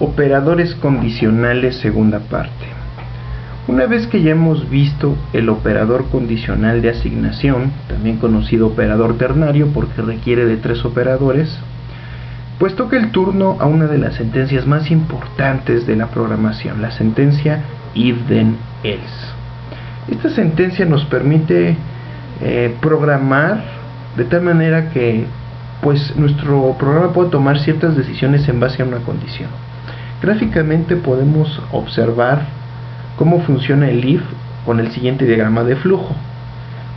Operadores condicionales, segunda parte. Una vez que ya hemos visto el operador condicional de asignación, también conocido operador ternario porque requiere de 3 operadores, pues toca el turno a una de las sentencias más importantes de la programación, la sentencia if then else. Esta sentencia nos permite programar de tal manera que pues nuestro programa puede tomar ciertas decisiones en base a una condición. Gráficamente podemos observar cómo funciona el if con el siguiente diagrama de flujo.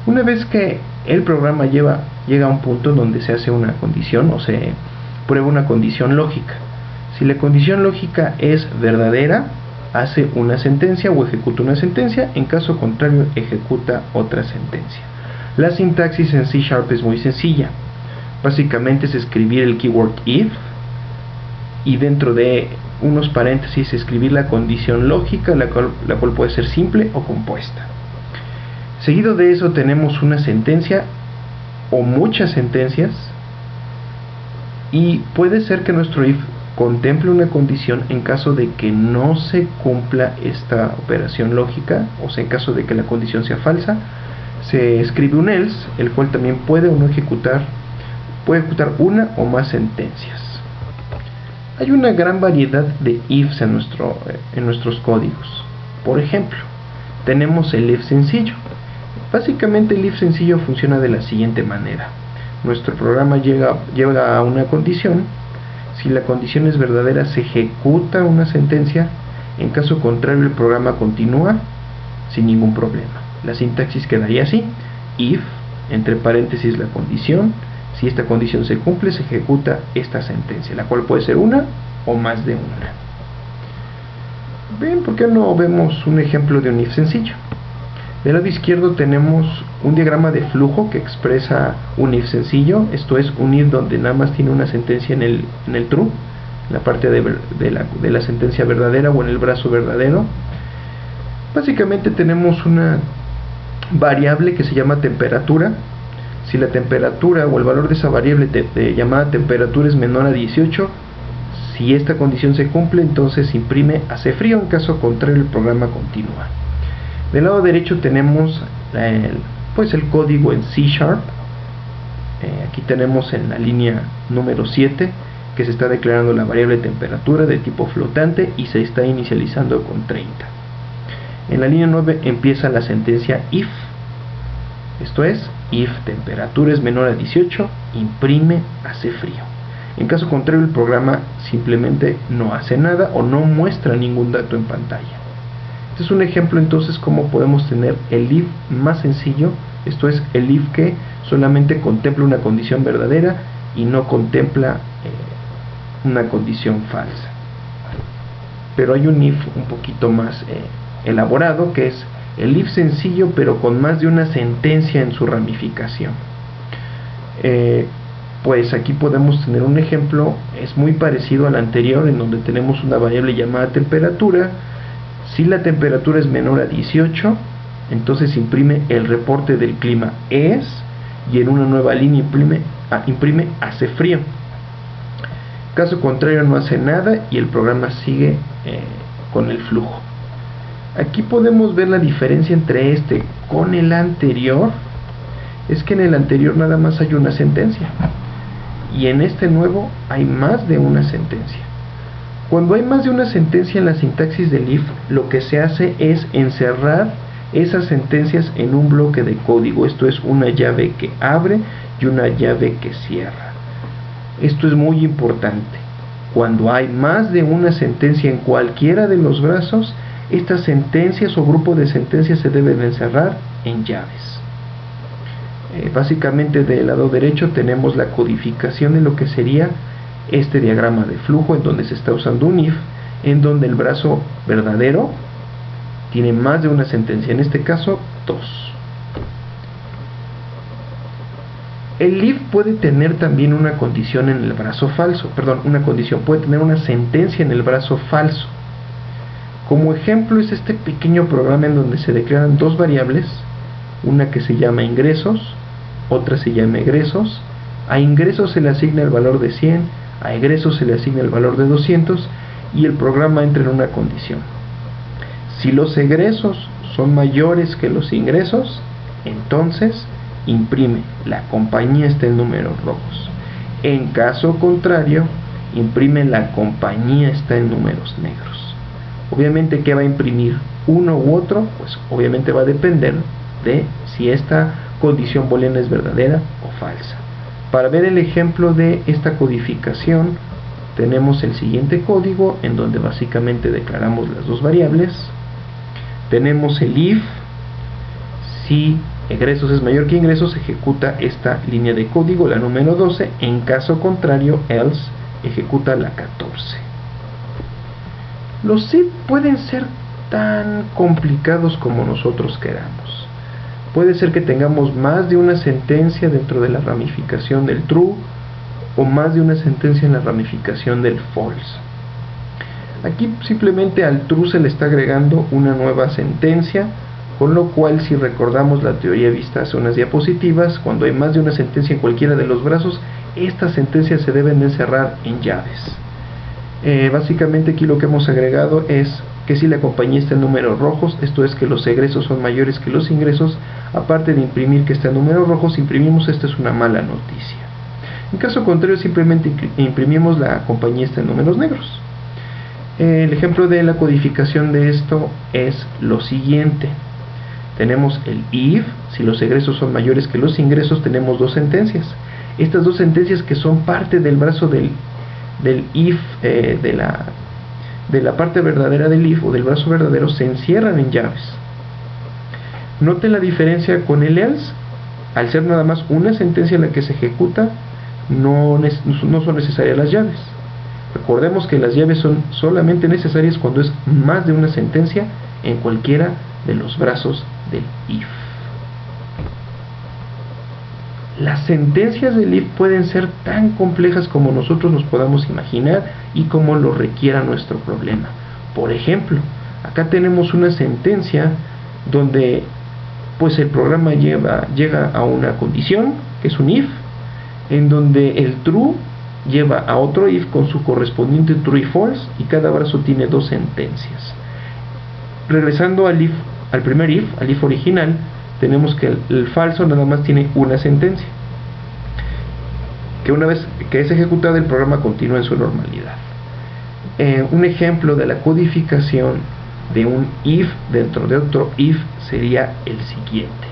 Una vez que el programa llega a un punto donde se hace una condición o se prueba una condición lógica. Si la condición lógica es verdadera, hace una sentencia o ejecuta una sentencia, en caso contrario ejecuta otra sentencia. La sintaxis en C# es muy sencilla. Básicamente es escribir el keyword if y dentro de unos paréntesis escribir la condición lógica, la cual puede ser simple o compuesta. Seguido de eso tenemos una sentencia o muchas sentencias, y puede ser que nuestro if contemple una condición en caso de que no se cumpla esta operación lógica, o sea, en caso de que la condición sea falsa, se escribe un else, el cual también puede ejecutar una o más sentencias. Hay una gran variedad de ifs en nuestros códigos. Por ejemplo, tenemos el if sencillo. Básicamente el if sencillo funciona de la siguiente manera. Nuestro programa llega a una condición. Si la condición es verdadera, se ejecuta una sentencia. En caso contrario, el programa continúa sin ningún problema. La sintaxis quedaría así: if, entre paréntesis la condición. Si esta condición se cumple, se ejecuta esta sentencia, la cual puede ser una o más de una. Bien, ¿por qué no vemos un ejemplo de un if sencillo? Del lado izquierdo tenemos un diagrama de flujo que expresa un if sencillo. Esto es un if donde nada más tiene una sentencia en el true, en la parte de la sentencia verdadera o en el brazo verdadero. Básicamente tenemos una variable que se llama temperatura. Si la temperatura o el valor de esa variable llamada temperatura es menor a 18, si esta condición se cumple, entonces imprime hace frío, en caso contrario el programa continúa. Del lado derecho tenemos el código en C#. Aquí tenemos en la línea número 7 que se está declarando la variable temperatura de tipo flotante y se está inicializando con 30. En la línea 9 empieza la sentencia if. Esto es, if temperatura es menor a 18, imprime hace frío. En caso contrario, el programa simplemente no hace nada o no muestra ningún dato en pantalla. Este es un ejemplo entonces cómo podemos tener el if más sencillo. Esto es, el if que solamente contempla una condición verdadera y no contempla una condición falsa. Pero hay un if un poquito más elaborado, que es el if sencillo pero con más de una sentencia en su ramificación. Pues aquí podemos tener un ejemplo, es muy parecido al anterior, en donde tenemos una variable llamada temperatura. Si la temperatura es menor a 18, entonces imprime el reporte del clima es, y en una nueva línea imprime hace frío. Caso contrario, no hace nada y el programa sigue con el flujo. Aquí podemos ver la diferencia entre este con el anterior. Es que en el anterior nada más hay una sentencia y en este nuevo hay más de una sentencia. Cuando hay más de una sentencia en la sintaxis del if, lo que se hace es encerrar esas sentencias en un bloque de código. Esto es una llave que abre y una llave que cierra. Esto es muy importante. Cuando hay más de una sentencia en cualquiera de los brazos, estas sentencias o grupo de sentencias se deben encerrar en llaves. Básicamente del lado derecho tenemos la codificación de lo que sería este diagrama de flujo, en donde se está usando un if, en donde el brazo verdadero tiene más de una sentencia, en este caso 2. El if puede tener también una condición en el brazo falso, puede tener una sentencia en el brazo falso. Como ejemplo es este pequeño programa en donde se declaran dos variables, una que se llama ingresos, otra se llama egresos. A ingresos se le asigna el valor de 100, a egresos se le asigna el valor de 200, y el programa entra en una condición. Si los egresos son mayores que los ingresos, entonces imprime la compañía está en números rojos. En caso contrario, imprime la compañía está en números negros. Obviamente, ¿qué va a imprimir? Uno u otro, pues obviamente va a depender de si esta condición booleana es verdadera o falsa. Para ver el ejemplo de esta codificación, tenemos el siguiente código en donde básicamente declaramos las dos variables. Tenemos el if, si egresos es mayor que ingresos, ejecuta esta línea de código, la número 12, en caso contrario, else, ejecuta la 14. Los if pueden ser tan complicados como nosotros queramos. Puede ser que tengamos más de una sentencia dentro de la ramificación del true, o más de una sentencia en la ramificación del false. Aquí simplemente al true se le está agregando una nueva sentencia, con lo cual, si recordamos la teoría vista hace unas diapositivas, cuando hay más de una sentencia en cualquiera de los brazos, estas sentencias se deben de encerrar en llaves. Básicamente aquí lo que hemos agregado es que si la compañía está en números rojos, esto es que los egresos son mayores que los ingresos, aparte de imprimir que está en números rojos, imprimimos esta es una mala noticia. En caso contrario, simplemente imprimimos la compañía está en números negros. El ejemplo de la codificación de esto es lo siguiente. Tenemos el if, si los egresos son mayores que los ingresos, tenemos dos sentencias. Estas dos sentencias, que son parte del brazo del if, de la parte verdadera del if o del brazo verdadero, se encierran en llaves. Noten la diferencia con el else. Al ser nada más una sentencia la que se ejecuta, no son necesarias las llaves. Recordemos que las llaves son solamente necesarias cuando es más de una sentencia en cualquiera de los brazos del if. Las sentencias del if pueden ser tan complejas como nosotros nos podamos imaginar y como lo requiera nuestro problema. Por ejemplo, acá tenemos una sentencia donde pues el programa llega a una condición, que es un if, en donde el true lleva a otro if con su correspondiente true y false, y cada brazo tiene dos sentencias. Regresando al primer if, al if original, tenemos que el falso nada más tiene una sentencia, que una vez que es ejecutada el programa continúa en su normalidad. Un ejemplo de la codificación de un if dentro de otro if sería el siguiente.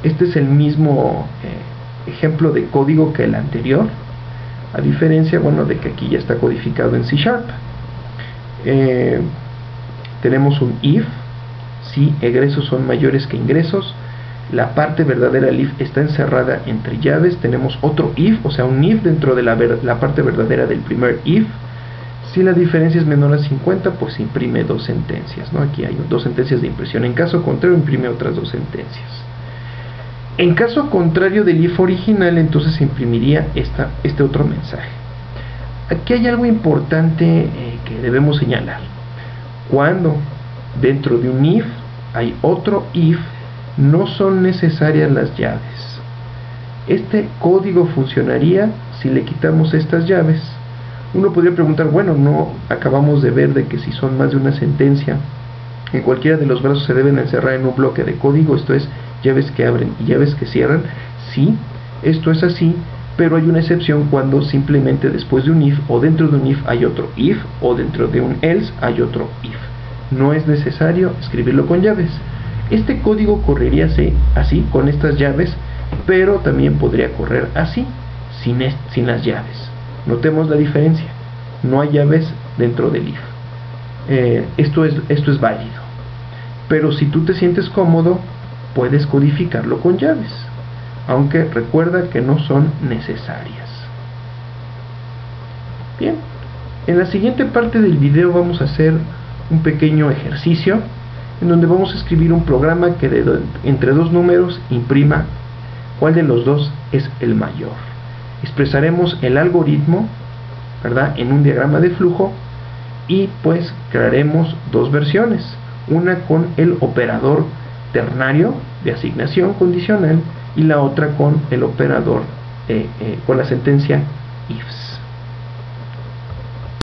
Este es el mismo ejemplo de código que el anterior, a diferencia, bueno, de que aquí ya está codificado en C#. Tenemos un if, si egresos son mayores que ingresos, la parte verdadera del if está encerrada entre llaves. Tenemos otro if, o sea un if dentro de la parte verdadera del primer if. Si la diferencia es menor a 50, pues imprime dos sentencias, ¿no? Aquí hay dos sentencias de impresión. En caso contrario, imprime otras dos sentencias. En caso contrario del if original, entonces se imprimiría este otro mensaje. Aquí hay algo importante que debemos señalar. Cuando dentro de un if hay otro if, no son necesarias las llaves. Este código funcionaría si le quitamos estas llaves. Uno podría preguntar, bueno, no acabamos de ver de que si son más de una sentencia, en cualquiera de los brazos se deben encerrar en un bloque de código, esto es, llaves que abren y llaves que cierran. Sí, esto es así, pero hay una excepción cuando simplemente después de un if o dentro de un if hay otro if, o dentro de un else hay otro if. No es necesario escribirlo con llaves. Este código correría así con estas llaves, pero también podría correr así, sin las llaves. Notemos la diferencia, no hay llaves dentro del if. Esto es válido, pero si tú te sientes cómodo, puedes codificarlo con llaves, aunque recuerda que no son necesarias. Bien, en la siguiente parte del video vamos a hacer un pequeño ejercicio en donde vamos a escribir un programa que entre dos números imprima cuál de los dos es el mayor. Expresaremos el algoritmo, ¿verdad?, en un diagrama de flujo, y pues crearemos dos versiones, una con el operador ternario de asignación condicional y la otra con el operador con la sentencia ifs.